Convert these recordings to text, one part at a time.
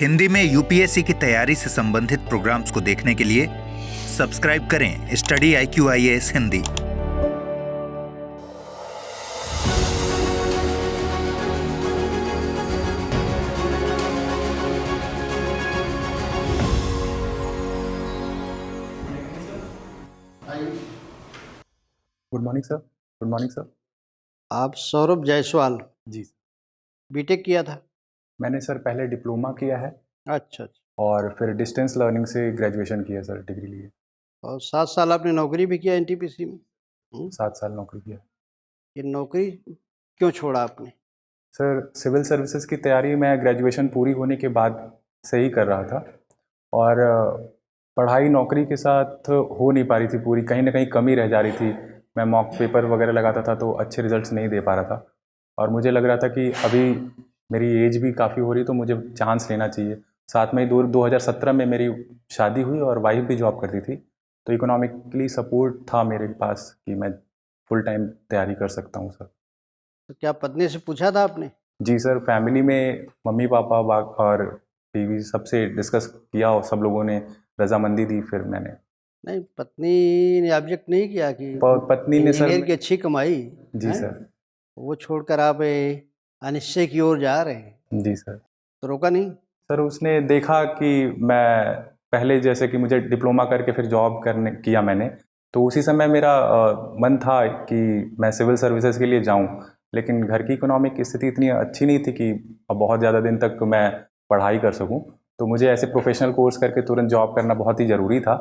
हिंदी में यूपीएससी की तैयारी से संबंधित प्रोग्राम्स को देखने के लिए सब्सक्राइब करें study IQ IAS Hindi. Good morning sir. Good morning sir. आप सौरभ जायसवाल जी बीटेक किया था? मैंने सर पहले डिप्लोमा किया है अच्छा। और फिर डिस्टेंस लर्निंग से ग्रेजुएशन किया सर, डिग्री लिए। और 7 साल आपने नौकरी भी किया एनटीपीसी में? 7 साल नौकरी किया। ये नौकरी क्यों छोड़ा आपने? सर सिविल सर्विसेज की तैयारी मैं ग्रेजुएशन पूरी होने के बाद से ही कर रहा था और पढ़ाई नौकरी के साथ हो नहीं पा रही थी पूरी, कहीं ना कहीं कमी रह जा रही थी। मैं मॉक पेपर वगैरह लगाता था तो अच्छे रिजल्ट्स नहीं दे पा रहा था और मुझे लग रहा था कि अभी मेरी एज भी काफ़ी हो रही तो मुझे चांस लेना चाहिए। साथ में 2017 में मेरी शादी हुई और वाइफ भी जॉब करती थी, तो इकोनॉमिकली सपोर्ट था मेरे पास कि मैं फुल टाइम तैयारी कर सकता हूँ सर। तो क्या पत्नी से पूछा था आपने? जी सर, फैमिली में मम्मी पापा और बीवी सबसे डिस्कस किया और सब लोगों ने रजामंदी दी, फिर मैंने। नहीं, पत्नी ने ऑब्जेक्ट नहीं किया कि पत्नी ने सर इंजीनियर की अच्छी कमाई जी है? सर। वो छोड़कर आप अनिश्चय की ओर जा रहे हैं, जी सर। तो रोका नहीं? सर उसने देखा कि मैं पहले जैसे कि मुझे डिप्लोमा करके फिर जॉब करने किया मैंने, तो उसी समय मेरा मन था कि मैं सिविल सर्विसेज के लिए जाऊं, लेकिन घर की इकोनॉमिक स्थिति इतनी अच्छी नहीं थी कि अब बहुत ज़्यादा दिन तक मैं पढ़ाई कर सकूं, तो मुझे ऐसे प्रोफेशनल कोर्स करके तुरंत जॉब करना बहुत ही ज़रूरी था।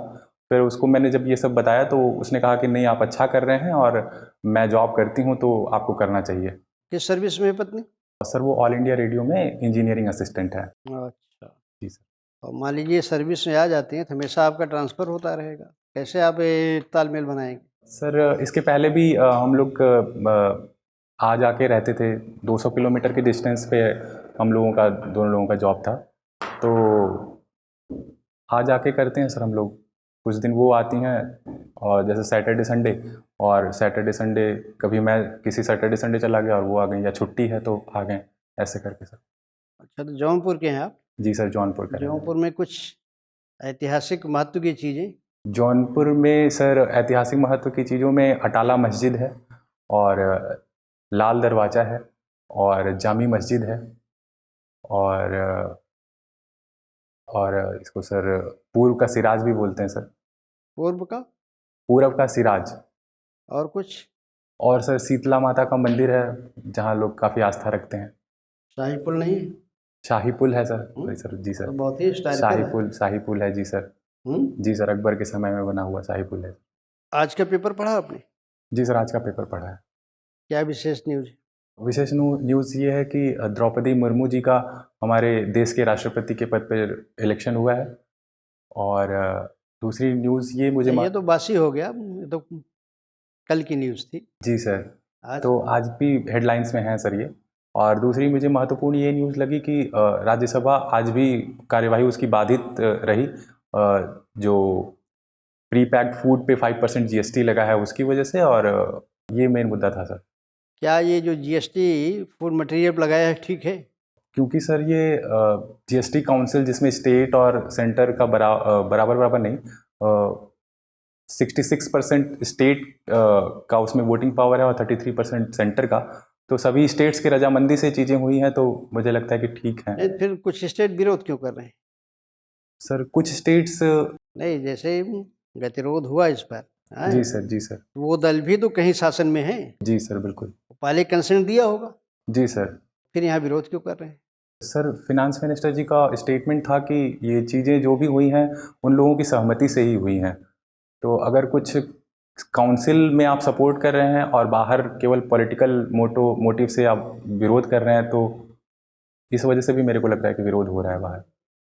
फिर उसको मैंने जब ये सब बताया तो उसने कहा कि नहीं, आप अच्छा कर रहे हैं और मैं जॉब करती हूँ तो आपको करना चाहिए। किस सर्विस में है पत्नी? सर वो ऑल इंडिया रेडियो में इंजीनियरिंग असिस्टेंट है। अच्छा। जी सर। और मान लीजिए सर्विस में आ जाती हैं तो हमेशा आपका ट्रांसफ़र होता रहेगा, कैसे आप तालमेल बनाएंगे? सर इसके पहले भी हम लोग आ जाके रहते थे, 200 किलोमीटर के डिस्टेंस पे हम लोगों का, दोनों लोगों का जॉब था, तो आ जाके करते हैं सर हम लोग। कुछ दिन वो आती हैं और जैसे सैटरडे संडे, और सैटरडे संडे कभी मैं किसी सैटरडे संडे चला गया और वो आ गई, या छुट्टी है तो आ गए, ऐसे करके सर। अच्छा, तो जौनपुर के हैं आप? जी सर, जौनपुर का। जौनपुर में कुछ ऐतिहासिक महत्व की चीज़ें? जौनपुर में सर ऐतिहासिक महत्व की चीज़ों में अटाला मस्जिद है और लाल दरवाज़ा है और जामी मस्जिद है और इसको सर पूर्व का सिराज भी बोलते हैं सर। पूर्व का? पूरब का सिराज। और कुछ? और सर शीतला माता का मंदिर है जहाँ लोग काफ़ी आस्था रखते हैं। शाही पुल नहीं है? शाही पुल है सर। Sorry sir. जी तो सर, बहुत ही हिस्टोरिकल है। शाही पुल है जी सर। जी सर, अकबर के समय में बना हुआ शाही पुल है। आज का पेपर पढ़ा आपने? जी सर, आज का पेपर पढ़ा है। क्या विशेष न्यूज? विशेष न्यूज़ ये है कि द्रौपदी मुर्मू जी का हमारे देश के राष्ट्रपति के पद पर इलेक्शन हुआ है। और दूसरी न्यूज़ ये मुझे ये तो बासी हो गया, ये तो कल की न्यूज़ थी। जी सर। आज तो आज भी हेडलाइंस में है सर ये। और दूसरी मुझे महत्वपूर्ण ये न्यूज़ लगी कि राज्यसभा आज भी कार्यवाही उसकी बाधित रही, जो प्री पैक्ड फूड पे 5% GST लगा है उसकी वजह से, और ये मेन मुद्दा था सर। क्या ये जो GST फूड मटेरियल पर लगाया है ठीक है? क्योंकि सर ये GST काउंसिल जिसमें स्टेट और सेंटर का बराबर बराबर नहीं, 66% स्टेट का उसमें वोटिंग पावर है और 33% सेंटर का, तो सभी स्टेट्स की रजामंदी से चीज़ें हुई हैं, तो मुझे लगता है कि ठीक है। नहीं, फिर कुछ स्टेट विरोध क्यों कर रहे हैं? सर कुछ स्टेट्स। नहीं, जैसे गतिरोध हुआ इस पर, जी सर। जी सर। वो दल भी तो कहीं शासन में है, जी सर, बिल्कुल। पहले कंसेंट दिया होगा, जी सर। फिर यहाँ विरोध क्यों कर रहे हैं? सर फिनांस मिनिस्टर जी का स्टेटमेंट था कि ये चीज़ें जो भी हुई हैं उन लोगों की सहमति से ही हुई हैं, तो अगर कुछ काउंसिल में आप सपोर्ट कर रहे हैं और बाहर केवल पॉलिटिकल मोटिव से आप विरोध कर रहे हैं, तो इस वजह से भी मेरे को लगता है कि विरोध हो रहा है बाहर।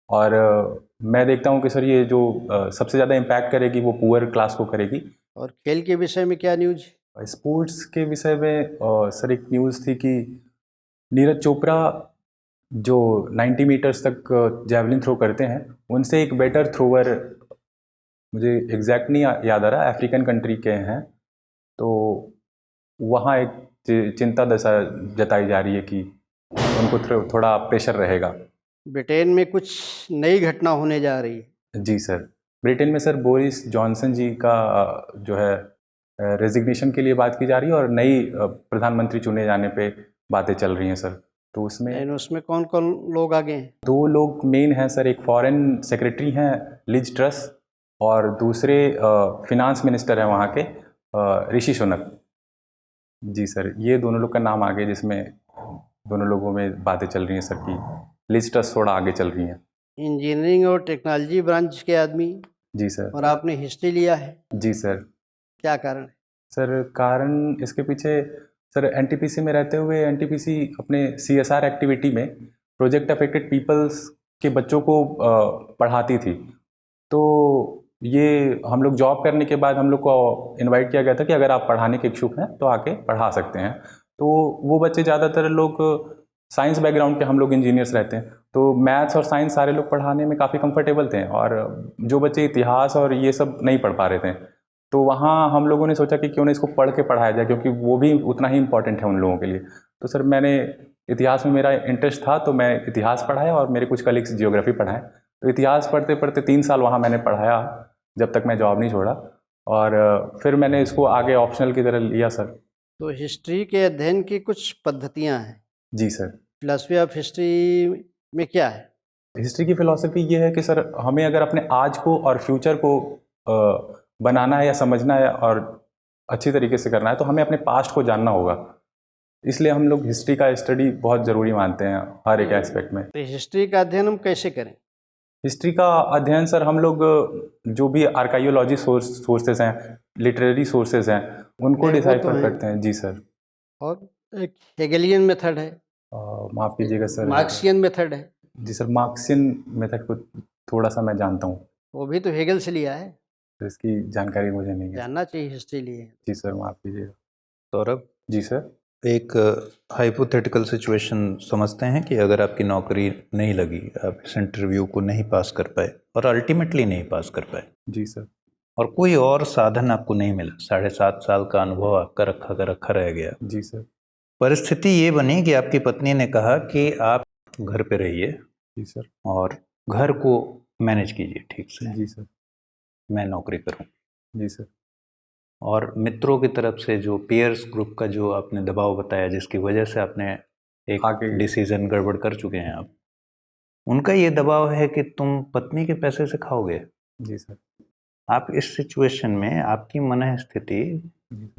और मैं देखता हूँ कि सर ये जो सबसे ज़्यादा इम्पैक्ट करेगी वो पुअर क्लास को करेगी। और खेल के विषय में क्या न्यूज? स्पोर्ट्स के विषय में सर एक न्यूज़ थी कि नीरज चोपड़ा जो 90 मीटर्स तक जैवलिन थ्रो करते हैं, उनसे एक बेटर थ्रोवर, मुझे एग्जैक्ट नहीं याद आ रहा, अफ्रीकन कंट्री के हैं, तो वहाँ एक चिंता दशा जताई जा रही है कि उनको थोड़ा प्रेशर रहेगा। ब्रिटेन में कुछ नई घटना होने जा रही है। जी सर, ब्रिटेन में सर बोरिस जॉनसन जी का जो है रेजिग्नेशन के लिए बात की जा रही है और नई प्रधानमंत्री चुने जाने पे बातें चल रही हैं सर। तो उसमें लेकिन उसमें कौन कौन लोग आगे हैं? 2 लोग मेन हैं सर, एक फॉरेन सेक्रेटरी हैं लिज ट्रस और दूसरे फिनांस मिनिस्टर हैं वहाँ के ऋषि सुनक। जी सर, ये दोनों लोग का नाम आगे, जिसमें दोनों लोगों में बातें चल रही हैं सर कि लिज ट्रस थोड़ा आगे चल रही हैं। इंजीनियरिंग और टेक्नोलॉजी ब्रांच के आदमी, जी सर। और आपने हिस्ट्री लिया है, जी सर। क्या कारण है? सर कारण इसके पीछे सर एनटीपीसी में रहते हुए एनटीपीसी अपने सीएसआर एक्टिविटी में प्रोजेक्ट अफेक्टेड पीपल्स के बच्चों को पढ़ाती थी। तो ये हम लोग जॉब करने के बाद हम लोग को इनवाइट किया गया था कि अगर आप पढ़ाने के इच्छुक हैं तो आके पढ़ा सकते हैं। तो वो बच्चे ज़्यादातर लोग साइंस बैकग्राउंड के, हम लोग इंजीनियर्स रहते हैं, तो मैथ्स और साइंस सारे लोग पढ़ाने में काफ़ी कंफर्टेबल थे और जो बच्चे इतिहास और ये सब नहीं पढ़ पा रहे थे, तो वहाँ हम लोगों ने सोचा कि क्यों ना इसको पढ़ के पढ़ाया जाए, क्योंकि वो भी उतना ही इम्पोर्टेंट है उन लोगों के लिए। तो सर मैंने इतिहास में मेरा इंटरेस्ट था, तो मैं इतिहास पढ़ाया और मेरे कुछ कलीग्स जियोग्राफी पढ़ाएं। तो इतिहास पढ़ते पढ़ते 3 साल वहाँ मैंने पढ़ाया जब तक मैं जॉब नहीं छोड़ा, और फिर मैंने इसको आगे ऑप्शनल की तरह लिया सर। तो हिस्ट्री के अध्ययन की कुछ पद्धतियाँ हैं। जी सर। फिलॉसफी ऑफ हिस्ट्री में क्या है? हिस्ट्री की फ़िलॉसफी ये है कि सर हमें अगर अपने आज को और फ्यूचर को बनाना है या समझना है और अच्छी तरीके से करना है, तो हमें अपने पास्ट को जानना होगा। इसलिए हम लोग हिस्ट्री का स्टडी बहुत ज़रूरी मानते हैं हर एक एस्पेक्ट में। तो हिस्ट्री का अध्ययन हम कैसे करें? हिस्ट्री का अध्ययन सर हम लोग जो भी आर्काइयोलॉजी सोर्सेज हैं, लिटरेरी सोर्सेज हैं, उनको नहीं, वो तो डिसाइफर हैं। करते हैं। जी सर। और एक हेगेलियन मेथड है, माफ़ कीजिएगा सर। मार्क्सियन मेथड है, जी सर, मार्क्सियन मेथड को थोड़ा सा मैं जानता हूँ, वो भी तो हेगल से लिया है। तो इसकी जानकारी मुझे नहीं है। जानना चाहिए हिस्ट्री लिए। जी सर, माफ़ कीजिएगा। सौरभ, जी सर। एक हाइपोथेटिकल सिचुएशन समझते हैं कि अगर आपकी नौकरी नहीं लगी, आप इस इंटरव्यू को नहीं पास कर पाए और अल्टीमेटली नहीं पास कर पाए, जी सर। और कोई और साधन आपको नहीं मिला, 7.5 साल का अनुभव आपका रखा का रखा रह गया। जी सर। परिस्थिति ये बनी कि आपकी पत्नी ने कहा कि आप घर पे रहिए जी सर। और घर को मैनेज कीजिए ठीक से, जी सर। मैं नौकरी करूं। जी सर। और मित्रों की तरफ से जो पीयर्स ग्रुप का जो आपने दबाव बताया, जिसकी वजह से आपने एक आगे डिसीजन गड़बड़ कर चुके हैं आप, उनका ये दबाव है कि तुम पत्नी के पैसे से खाओगे। जी सर। आप इस सिचुएशन में आपकी मन स्थिति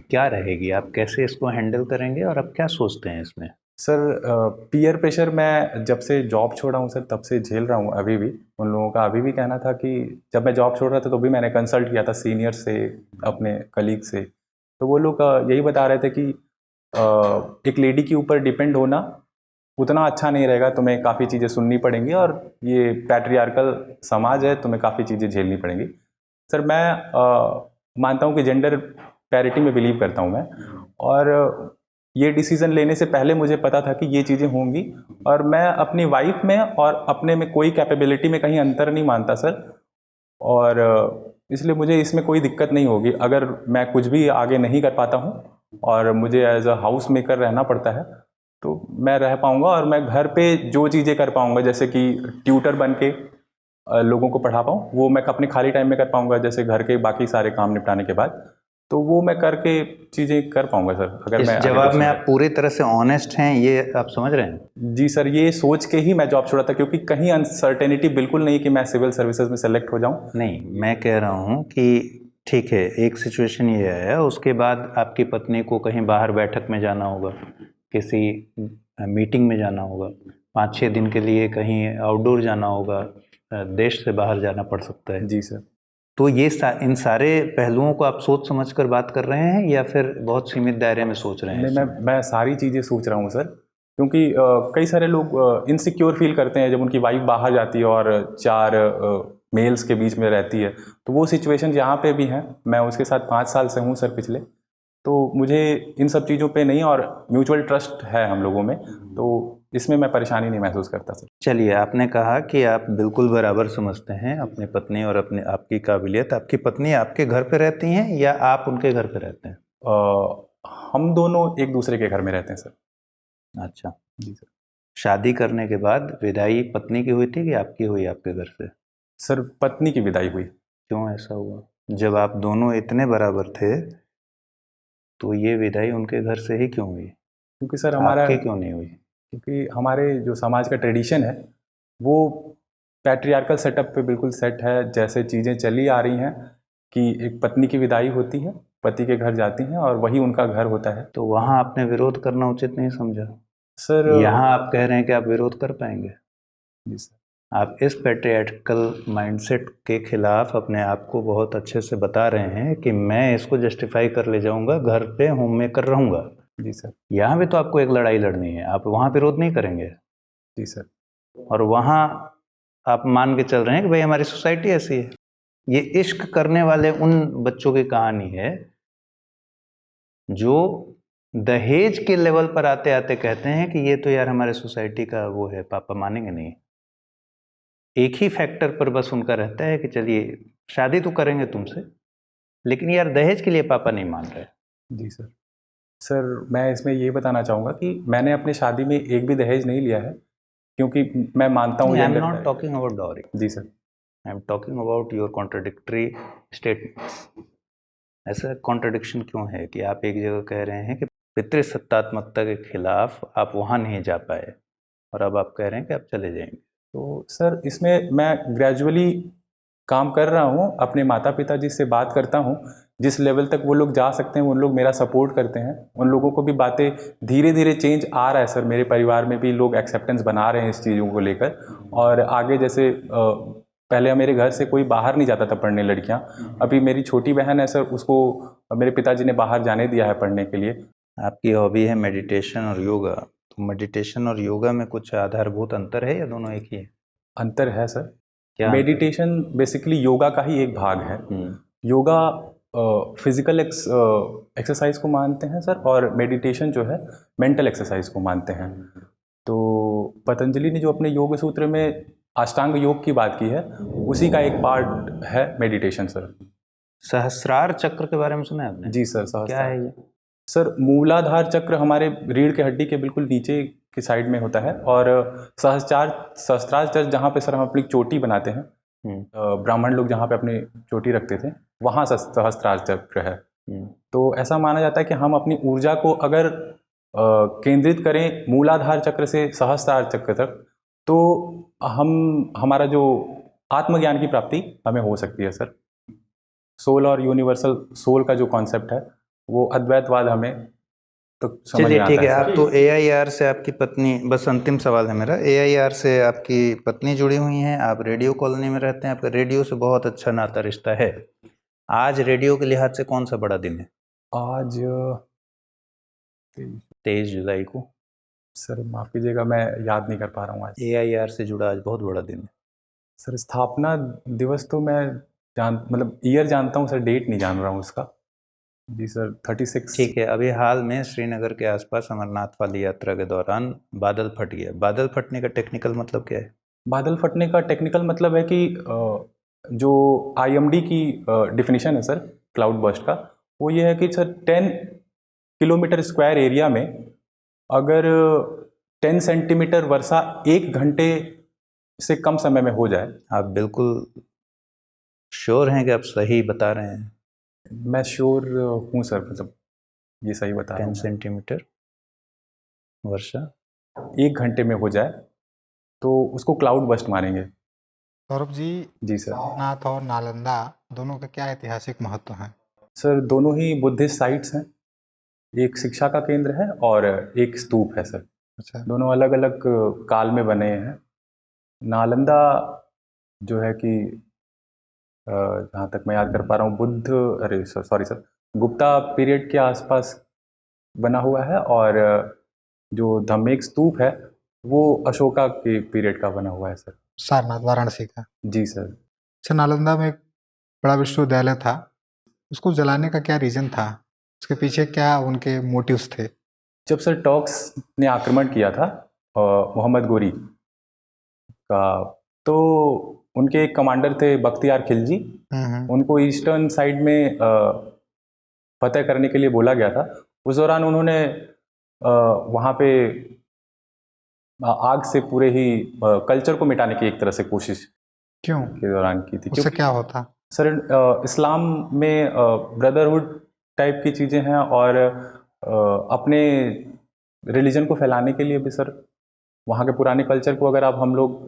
क्या रहेगी, आप कैसे इसको हैंडल करेंगे और आप क्या सोचते हैं इसमें? सर पीयर प्रेशर मैं जब से जॉब छोड़ा हूँ सर तब से झेल रहा हूँ। अभी भी उन लोगों का अभी भी कहना था कि जब मैं जॉब छोड़ रहा था तो भी मैंने कंसल्ट किया था सीनियर से, अपने कलीग से, तो वो लोग यही बता रहे थे कि एक लेडी के ऊपर डिपेंड होना उतना अच्छा नहीं रहेगा, तुम्हें काफ़ी चीज़ें सुननी पड़ेंगी और ये पैट्रियार्कल समाज है, तुम्हें काफ़ी चीज़ें झेलनी पड़ेंगी। सर मैं मानता हूँ कि जेंडर पैरिटी में बिलीव करता हूँ मैं, और ये डिसीज़न लेने से पहले मुझे पता था कि ये चीज़ें होंगी, और मैं अपनी वाइफ में और अपने में कोई कैपेबिलिटी में कहीं अंतर नहीं मानता सर, और इसलिए मुझे इसमें कोई दिक्कत नहीं होगी। अगर मैं कुछ भी आगे नहीं कर पाता हूँ और मुझे एज अ हाउस मेकर रहना पड़ता है तो मैं रह पाऊँगा, और मैं घर पे जो चीज़ें कर पाऊँगा, जैसे कि ट्यूटर बन के लोगों को पढ़ा पाऊँ, वो मैं अपने खाली टाइम में कर पाऊँगा, जैसे घर के बाकी सारे काम निपटाने के बाद, तो वो मैं करके चीज़ें कर पाऊँगा सर। अगर इस मैं जवाब में आप पूरी तरह से ऑनेस्ट हैं, ये आप समझ रहे हैं? जी सर, ये सोच के ही मैं जॉब छोड़ा था, क्योंकि कहीं अनसर्टेनिटी बिल्कुल नहीं कि मैं सिविल सर्विसेज में सेलेक्ट हो जाऊं। नहीं, मैं कह रहा हूँ कि ठीक है, एक सिचुएशन ये है, उसके बाद आपकी पत्नी को कहीं बाहर बैठक में जाना होगा, किसी मीटिंग में जाना होगा, 5-6 दिन के लिए कहीं आउटडोर जाना होगा, देश से बाहर जाना पड़ सकता है। जी सर। तो ये इन सारे पहलुओं को आप सोच समझ कर बात कर रहे हैं या फिर बहुत सीमित दायरे में सोच रहे हैं? नहीं, मैं सारी चीज़ें सोच रहा हूँ सर, क्योंकि कई सारे लोग इनसिक्योर फील करते हैं जब उनकी वाइफ बाहर जाती है और 4 मेल्स के बीच में रहती है, तो वो सिचुएशन यहाँ पे भी है। मैं उसके साथ 5 साल से हूँ सर पिछले, तो मुझे इन सब चीज़ों पे नहीं, और म्यूचुअल ट्रस्ट है हम लोगों में, तो इसमें मैं परेशानी नहीं महसूस करता सर। चलिए, आपने कहा कि आप बिल्कुल बराबर समझते हैं अपनी पत्नी और अपने आपकी काबिलियत। आपकी पत्नी आपके घर पे रहती हैं या आप उनके घर पे रहते हैं? हम दोनों एक दूसरे के घर में रहते हैं सर। अच्छा जी सर। शादी करने के बाद विदाई पत्नी की हुई थी कि आपकी हुई आपके घर से? सर पत्नी की विदाई हुई। क्यों ऐसा हुआ? जब आप दोनों इतने बराबर थे तो ये विदाई उनके घर से ही क्यों हुई? क्योंकि सर हमारा आपकी क्यों नहीं हुई? क्योंकि हमारे जो समाज का ट्रेडिशन है वो पैट्रियार्कल सेटअप पे बिल्कुल सेट है, जैसे चीज़ें चली आ रही हैं कि एक पत्नी की विदाई होती है, पति के घर जाती हैं और वही उनका घर होता है। तो वहाँ आपने विरोध करना उचित नहीं समझा? सर यहाँ आप कह रहे हैं कि आप विरोध कर पाएंगे? जी सर। आप इस पैट्रियार्कल माइंडसेट के खिलाफ अपने आप को बहुत अच्छे से बता रहे हैं कि मैं इसको जस्टिफाई कर ले जाऊंगा, घर पे होम मेकर रहूंगा। जी सर। यहाँ भी तो आपको एक लड़ाई लड़नी है, आप वहाँ विरोध नहीं करेंगे। जी सर। और वहाँ आप मान के चल रहे हैं कि भाई हमारी सोसाइटी ऐसी है। ये इश्क करने वाले उन बच्चों की कहानी है जो दहेज के लेवल पर आते आते कहते हैं कि ये तो यार हमारे सोसाइटी का वो है, पापा मानेंगे नहीं। एक ही फैक्टर पर बस उनका रहता है कि चलिए शादी तो करेंगे तुमसे, लेकिन यार दहेज के लिए पापा नहीं मान रहे। जी सर। सर मैं इसमें ये बताना चाहूँगा कि मैंने अपनी शादी में एक भी दहेज नहीं लिया है, क्योंकि मैं मानता हूँ I am gender not parity। Talking about dowry, जी sir. I am talking about your contradictory statements. ऐसा कॉन्ट्रडिक्शन क्यों है कि आप एक जगह कह रहे हैं कि पितृसत्तात्मकता के खिलाफ आप वहाँ नहीं जा पाए और अब आप कह रहे हैं कि आप चले जाएंगे? तो सर इसमें मैं ग्रेजुअली काम कर रहा हूँ, अपने माता पिता जी से बात करता हूँ, जिस लेवल तक वो लोग जा सकते हैं उन लोग मेरा सपोर्ट करते हैं। उन लोगों को भी बातें धीरे धीरे चेंज आ रहा है सर, मेरे परिवार में भी लोग एक्सेप्टेंस बना रहे हैं इस चीज़ों को लेकर। और आगे जैसे पहले मेरे घर से कोई बाहर नहीं जाता था पढ़ने लड़कियां, अभी मेरी छोटी बहन है सर, उसको मेरे पिताजी ने बाहर जाने दिया है पढ़ने के लिए। आपकी हॉबी है मेडिटेशन और योगा, तो मेडिटेशन और योगा में कुछ आधारभूत अंतर है या दोनों एक ही है? अंतर है सर। क्या अंतर? मेडिटेशन बेसिकली योगा का ही एक भाग है। योगा फिजिकल एक्सरसाइज को मानते हैं सर, और मेडिटेशन जो है मेंटल एक्सरसाइज को मानते हैं। तो पतंजलि ने जो अपने योग सूत्र में अष्टांग योग की बात की है, उसी का एक पार्ट है मेडिटेशन सर। सहस्रार चक्र के बारे में सुना है आपने? जी सर। क्या है ये? सर मूलाधार चक्र हमारे रीढ़ के हड्डी के बिल्कुल नीचे की साइड में होता है, और सहस्त्रार चक्र जहाँ पे सर हम अपनी चोटी बनाते हैं, ब्राह्मण लोग जहाँ पे अपनी चोटी रखते थे, वहाँ सहस्त्रार चक्र है। तो ऐसा माना जाता है कि हम अपनी ऊर्जा को अगर केंद्रित करें मूलाधार चक्र से सहस्त्रार चक्र तक, तो हमारा जो आत्मज्ञान की प्राप्ति हमें हो सकती है सर। सोल और यूनिवर्सल सोल का जो कॉन्सेप्ट है वो अद्वैतवाद हमें तो समझ में चलिए आता ठीक है। है आप तो AIR से आपकी पत्नी, बस अंतिम सवाल है मेरा, AIR से आपकी पत्नी जुड़ी हुई हैं, आप रेडियो कॉलोनी में रहते हैं, आपका रेडियो से बहुत अच्छा नाता रिश्ता है। आज रेडियो के लिहाज से कौन सा बड़ा दिन है? आज 23 जुलाई को। सर माफ़ कीजिएगा, मैं याद नहीं कर पा रहा हूँ आज। AIR से जुड़ा आज बहुत बड़ा दिन है। सर स्थापना दिवस तो मैं मतलब ईयर जानता हूँ सर, डेट नहीं जान रहा हूँ उसका। जी सर 36। ठीक है। अभी हाल में श्रीनगर के आसपास अमरनाथ वाली यात्रा के दौरान बादल फट गया। बादल फटने का टेक्निकल मतलब क्या है? बादल फटने का टेक्निकल मतलब है कि जो IMD की डिफिनीशन है सर क्लाउड बर्स्ट का, वो ये है कि सर 10 किलोमीटर स्क्वायर एरिया में अगर 10 सेंटीमीटर वर्षा 1 घंटे से कम समय में हो जाए। आप बिल्कुल श्योर हैं कि आप सही बता रहे हैं? मैं श्योर हूँ सर, मतलब ये सही बता रहा हूँ। 10 सेंटीमीटर वर्षा 1 घंटे में हो जाए तो उसको क्लाउड बस्ट मानेंगे। सौरभ जी, जी सर। सारनाथ और नालंदा दोनों का क्या ऐतिहासिक महत्व है? सर दोनों ही बुद्धिस्ट साइट्स हैं, एक शिक्षा का केंद्र है और एक स्तूप है सर। अच्छा। दोनों अलग अलग काल में बने हैं। नालंदा जो है कि जहाँ तक मैं याद कर पा रहा हूँ सर गुप्ता पीरियड के आसपास बना हुआ है, और जो धम्मेक स्तूप है वो अशोका के पीरियड का बना हुआ है सर। सारनाथ वाराणसी का। जी सर। अच्छा, नालंदा में एक बड़ा विश्वविद्यालय था, उसको जलाने का क्या रीजन था? उसके पीछे क्या उनके मोटिव्स थे? जब सर टर्क्स ने आक्रमण किया था मोहम्मद गोरी का, तो उनके एक कमांडर थे बख्तियार खिलजी, उनको ईस्टर्न साइड में फतेह करने के लिए बोला गया था। उस दौरान उन्होंने वहाँ पे आग से पूरे ही कल्चर को मिटाने की एक तरह से कोशिश क्यों? के दौरान की थी। उससे क्या होता? सर इस्लाम में ब्रदरहुड टाइप की चीज़ें हैं, और अपने रिलीजन को फैलाने के लिए भी सर, वहाँ के पुराने कल्चर को अगर आप हम लोग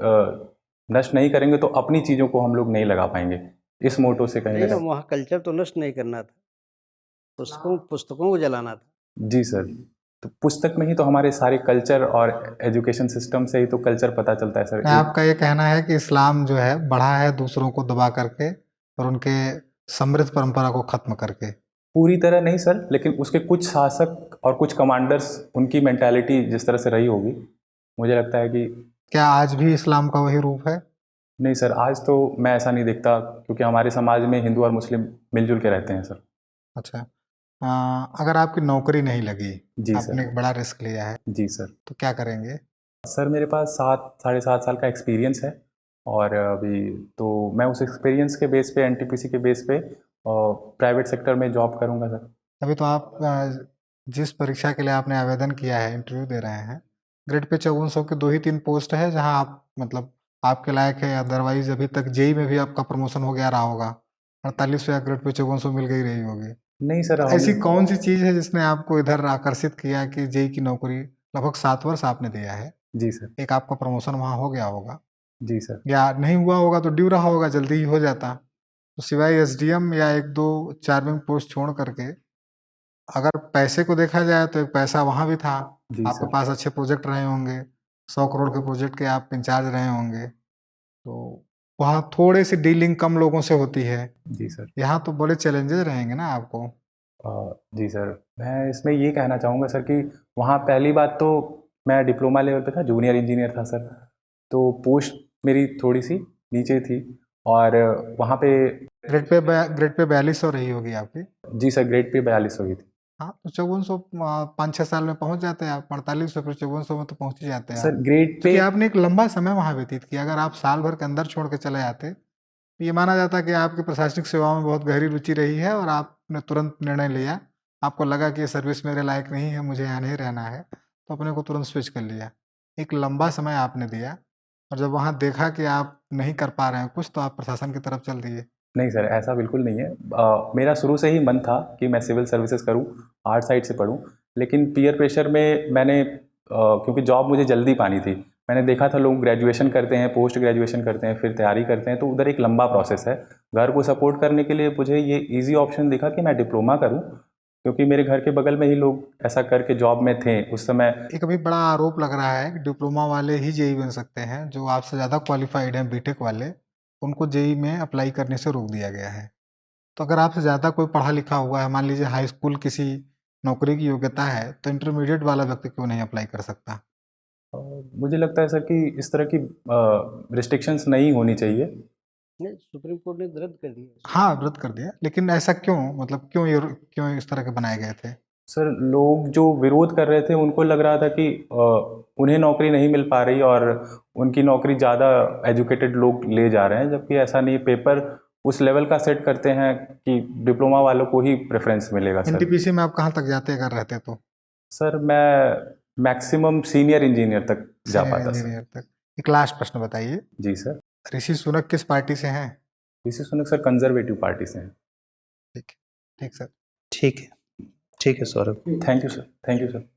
नष्ट नहीं करेंगे तो अपनी चीज़ों को हम लोग नहीं लगा पाएंगे, इस मोटो से कहीं ना नहीं, कहीं। वहाँ कल्चर तो नष्ट नहीं करना था, पुस्तकों को जलाना था। जी सर, तो पुस्तक में ही तो हमारे सारे कल्चर और एजुकेशन सिस्टम से ही तो कल्चर पता चलता है सर। नहीं, आपका ये कहना है कि इस्लाम जो है बढ़ा है दूसरों को दबा करके और उनके समृद्ध परंपरा को खत्म करके। पूरी तरह नहीं सर, लेकिन उसके कुछ शासक और कुछ कमांडर्स, उनकी मेंटालिटी जिस तरह से रही होगी, मुझे लगता है कि क्या आज भी इस्लाम का वही रूप है? नहीं सर, आज तो मैं ऐसा नहीं देखता, क्योंकि हमारे समाज में हिंदू और मुस्लिम मिलजुल के रहते हैं सर। अच्छा, अगर आपकी नौकरी नहीं लगी, जी आपने सर। एक बड़ा रिस्क लिया है, जी सर। तो क्या करेंगे? सर मेरे पास 7 साढ़े 7 साल का एक्सपीरियंस है, और अभी तो मैं उस एक्सपीरियंस के बेस पे, एनटीपीसी के बेस पे प्राइवेट सेक्टर में जॉब करूंगा सर। अभी तो आप जिस परीक्षा के लिए आपने आवेदन किया है, इंटरव्यू दे रहे हैं, ग्रेड पे 5400 के 2 ही 3 पोस्ट है जहां आप मतलब आपके लायक है। अदरवाइज अभी तक जेई में भी आपका प्रमोशन हो गया रहा होगा, 4800 या ग्रेड पे 5400 मिल गई रही होगी। नहीं सर, तो ऐसी कौन सी चीज़ है जिसने आपको इधर आकर्षित किया कि जेई की नौकरी लगभग 7 वर्ष आपने दिया है, जी सर। एक आपका प्रमोशन वहाँ हो गया होगा, जी सर। या नहीं हुआ होगा तो ड्यू रहा होगा, जल्दी ही हो जाता। तो सिवाय एसडीएम या 1 2 4 पोस्ट छोड़ करके, अगर पैसे को देखा जाए तो एक पैसा वहाँ भी था, जी आपके सर। पास अच्छे प्रोजेक्ट रहे होंगे, 100 करोड़ के प्रोजेक्ट के आप इंचार्ज रहे होंगे, तो वहाँ थोड़ी सी डीलिंग कम लोगों से होती है। जी सर। यहाँ तो बड़े चैलेंजेस रहेंगे ना आपको। जी सर, मैं इसमें ये कहना चाहूँगा सर कि वहाँ पहली बात तो मैं डिप्लोमा लेवल पे था, जूनियर इंजीनियर था सर, तो पोस्ट मेरी थोड़ी सी नीचे थी, और वहाँ पे ग्रेड पे 4200 रही होगी आपकी। जी सर, ग्रेड पे 42 हुई थी। हाँ, तो 5400 5 6 साल में पहुँच जाते हैं आप, 4800 फिर 5400 में तो पहुँच ही जाते हैं सर आप। ग्रेड पे क्योंकि आपने एक लंबा समय वहाँ व्यतीत किया। अगर आप साल भर के अंदर छोड़ के चले जाते, तो ये माना जाता कि आपकी प्रशासनिक सेवाओं में बहुत गहरी रुचि रही है और आपने तुरंत निर्णय लिया। आपको लगा कि ये सर्विस मेरे लायक नहीं है, मुझे यहाँ नहीं रहना है, तो अपने को तुरंत स्विच कर लिया। एक लंबा समय आपने दिया और जब वहाँ देखा कि आप नहीं कर पा रहे हैं कुछ, तो आप प्रशासन की तरफ चल दिए। नहीं सर, ऐसा बिल्कुल नहीं है। मेरा शुरू से ही मन था कि मैं सिविल सर्विसेज करूं, आर्ट साइड से पढूं, लेकिन पीयर प्रेशर में मैंने क्योंकि जॉब मुझे जल्दी पानी थी, मैंने देखा था लोग ग्रेजुएशन करते हैं, पोस्ट ग्रेजुएशन करते हैं, फिर तैयारी करते हैं, तो उधर एक लंबा प्रोसेस है। घर को सपोर्ट करने के लिए मुझे ये ईजी ऑप्शन दिखा कि मैं डिप्लोमा करूँ, क्योंकि मेरे घर के बगल में ही लोग ऐसा करके जॉब में थे उस समय। एक अभी बड़ा आरोप लग रहा है कि डिप्लोमा वाले ही जेई बन सकते हैं, जो आपसे ज़्यादा क्वालिफाइड हैं बीटेक वाले, उनको जेई में अप्लाई करने से रोक दिया गया है। तो अगर आपसे ज़्यादा कोई पढ़ा लिखा हुआ है, मान लीजिए हाई स्कूल किसी नौकरी की योग्यता है, तो इंटरमीडिएट वाला व्यक्ति क्यों नहीं अप्लाई कर सकता? मुझे लगता है सर कि इस तरह की रिस्ट्रिक्शंस नहीं होनी चाहिए। नहीं, सुप्रीम कोर्ट ने रद्द कर दिया। हाँ, रद्द कर दिया, लेकिन ऐसा क्यों? मतलब क्यों इस तरह के बनाए गए थे? सर लोग जो विरोध कर रहे थे उनको लग रहा था कि उन्हें नौकरी नहीं मिल पा रही और उनकी नौकरी ज़्यादा एजुकेटेड लोग ले जा रहे हैं, जबकि ऐसा नहीं। पेपर उस लेवल का सेट करते हैं कि डिप्लोमा वालों को ही प्रेफरेंस मिलेगा सर। एनटीपीसी में आप कहाँ तक जाते अगर रहते तो? सर मैं मैक्सिमम सीनियर इंजीनियर तक जा सीनियर पाता सर। इंजीनियर तक। एक लास्ट प्रश्न बताइए, जी सर। ऋषि सुनक किस पार्टी से हैं? Rishi Sunak sir conservative party से हैं। ठीक ठीक सर। ठीक है, ठीक है Saurabh. Thank you sir, thank you sir.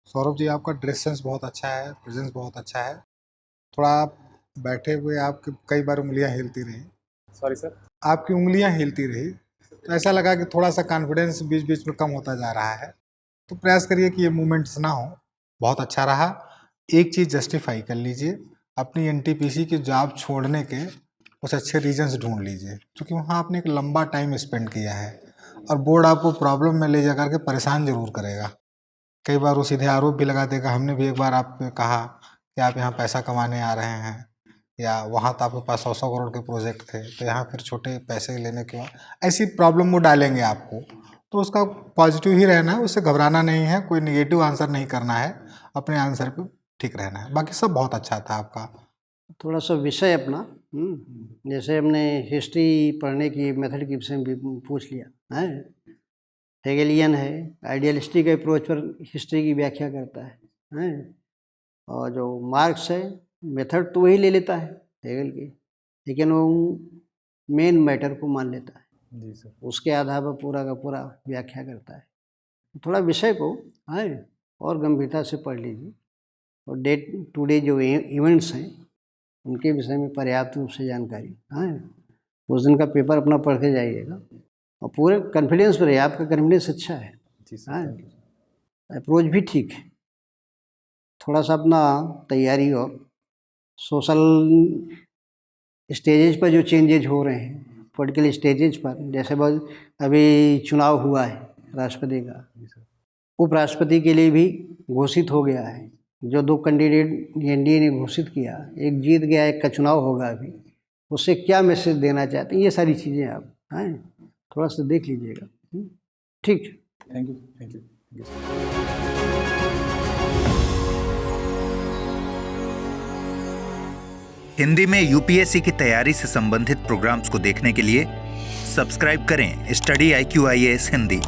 Saurabh ji, आपका ड्रेस सेंस बहुत अच्छा है, प्रेजेंस बहुत अच्छा है। थोड़ा आप बैठे हुए आपकी कई बार उंगलियां हिलती रही, सॉरी सर। आपकी उंगलियां हिलती रही, तो ऐसा लगा कि थोड़ा सा कॉन्फिडेंस बीच बीच में कम होता जा रहा है। तो प्रयास करिए कि ये मूवमेंट्स ना हो। बहुत अच्छा रहा। एक चीज़ जस्टिफाई कर लीजिए, अपनी एनटीपीसी की जॉब छोड़ने के कुछ अच्छे रीजंस ढूंढ लीजिए, क्योंकि वहाँ आपने एक लंबा टाइम स्पेंड किया है और बोर्ड आपको प्रॉब्लम में ले जा करके परेशान जरूर करेगा। कई बार वो सीधे आरोप भी लगा देगा, हमने भी एक बार आपको कहा कि आप यहाँ पैसा कमाने आ रहे हैं, या वहाँ तो आपके पास 100 करोड़ के प्रोजेक्ट थे, तो यहाँ फिर छोटे पैसे लेने के बाद ऐसी प्रॉब्लम वो डालेंगे आपको। तो उसका पॉजिटिव ही रहना है, उससे घबराना नहीं है, कोई निगेटिव आंसर नहीं करना है, अपने आंसर पे ठीक रहना है। बाकी सब बहुत अच्छा था आपका। थोड़ा सा विषय अपना, जैसे हमने हिस्ट्री पढ़ने की मेथड के विषय में भी पूछ लिया है। हेगेलियन है, आइडियलिस्टिक अप्रोच पर हिस्ट्री की व्याख्या करता है, हैं? और जो मार्क्स है मेथड तो वही ले लेता है हेगल की, लेकिन वो मेन मैटर को मान लेता है, जी सर। उसके आधार पर पूरा का पूरा व्याख्या करता है। थोड़ा विषय को और गंभीरता से पढ़ लीजिए और डे टू डे जो इवेंट्स हैं उनके विषय में पर्याप्त रूप से जानकारी उस दिन का पेपर अपना पढ़ के जाइएगा और पूरे कॉन्फिडेंस पर है, आपका कॉन्फिडेंस अच्छा है, जी सर, थैंक यू। अप्रोच भी ठीक है। थोड़ा सा अपना तैयारी और सोशल स्टेजेज पर जो चेंजेज हो रहे हैं, पॉलिटिकल स्टेजेज पर, जैसे बस अभी चुनाव हुआ है राष्ट्रपति का, उपराष्ट्रपति के लिए भी घोषित हो गया है। जो 2 कैंडिडेट एनडीए ने घोषित किया, एक जीत गया, एक का चुनाव होगा अभी, उससे क्या मैसेज देना चाहते हैं, ये सारी चीज़ें आप थोड़ा सा देख लीजिएगा। ठीक, thank you, thank you. Hindi में यूपीएससी की तैयारी से संबंधित प्रोग्राम्स को देखने के लिए सब्सक्राइब करें स्टडी IQ IAS हिंदी।